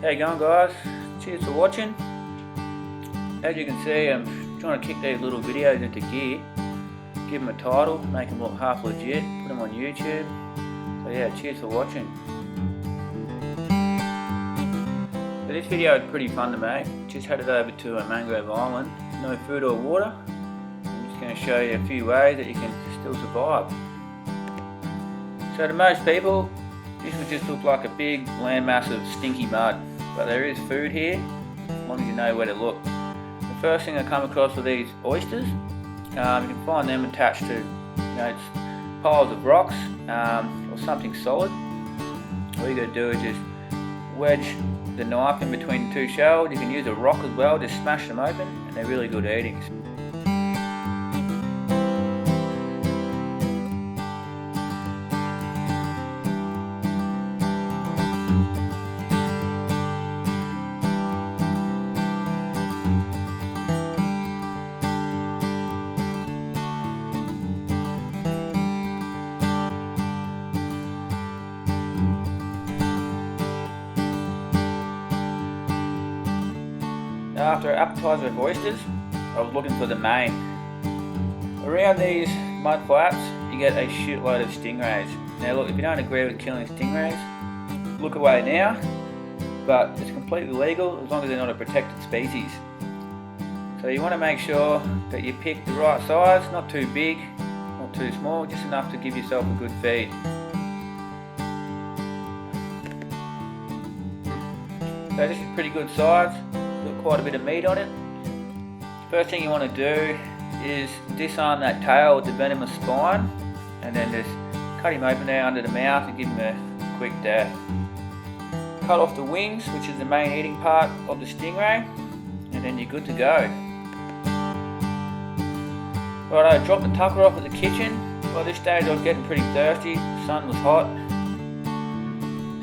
How you going, guys? Cheers for watching. As you can see, I'm trying to kick these little videos into gear, give them a title, make them look half legit, put them on YouTube. So yeah, cheers for watching. So this video is pretty fun to make. Just headed over to a mangrove island, no food or water. I'm just going to show you a few ways that you can still survive. So to most people, this would just look like a big landmass of stinky mud, but there is food here, as long as you know where to look. The first thing I come across are these oysters. You can find them attached to piles of rocks or something solid. All you got to do is just wedge the knife in between the two shells. You can use a rock as well, just smash them open, and they're really good eating. After an appetizer of oysters, I was looking for the main. Around these mud flats, you get a shitload of stingrays. Now look, if you don't agree with killing stingrays, look away now, but it's completely legal as long as they're not a protected species. So you want to make sure that you pick the right size, not too big, not too small, just enough to give yourself a good feed. So this is pretty good size. Got quite a bit of meat on it. First thing you want to do is disarm that tail with the venomous spine, and then just cut him open there under the mouth and give him a quick death. Cut off the wings, which is the main eating part of the stingray, and then you're good to go. Right, I dropped the tucker off at the kitchen. By this stage I was getting pretty thirsty, the sun was hot.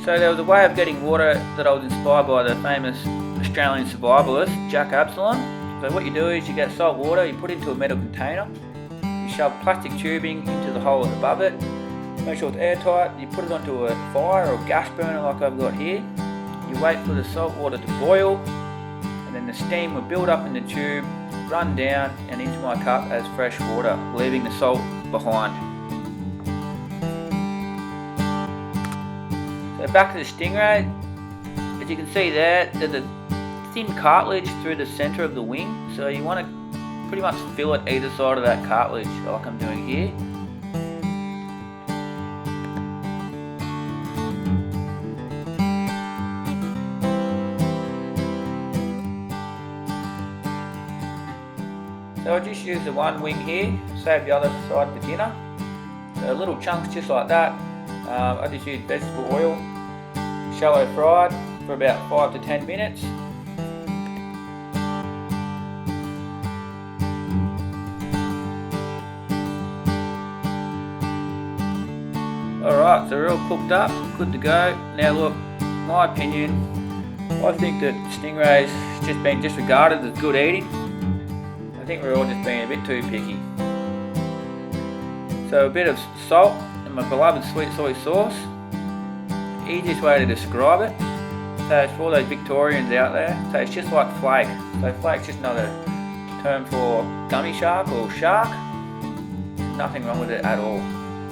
So there was a way of getting water that I was inspired by the famous Australian survivalist Jack Absalom. So what you do is you get salt water, you put it into a metal container, you shove plastic tubing into the hole above it, make sure it's airtight, you put it onto a fire or gas burner like I've got here, you wait for the salt water to boil, and then the steam will build up in the tube, run down and into my cup as fresh water, leaving the salt behind. So back to the stingray. As you can see there, there's a thin cartilage through the centre of the wing, so you want to pretty much fill it either side of that cartilage like I'm doing here. So I just use the one wing here, save the other side for dinner. So little chunks just like that. I just use vegetable oil, shallow fried for about 5 to 10 minutes. Alright, so we're all cooked up, good to go. Now look, my opinion, I think that stingrays just been disregarded as good eating. I think we're all just being a bit too picky. So a bit of salt and my beloved sweet soy sauce. Easiest way to describe it. So it's for those Victorians out there. So it's just like flake. So flake's just another term for gummy shark or shark. Nothing wrong with it at all.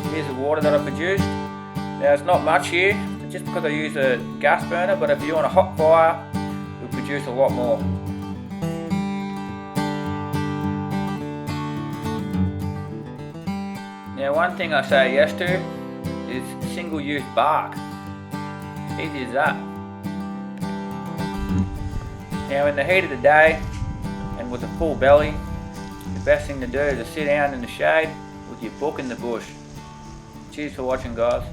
Here's the water that I produced. Now it's not much here, just because I use a gas burner, but if you're on a hot fire, it will produce a lot more. Now one thing I say yes to is single-use bark. Easy as that. Now in the heat of the day and with a full belly, the best thing to do is to sit down in the shade with your book in the bush. Cheers for watching, guys.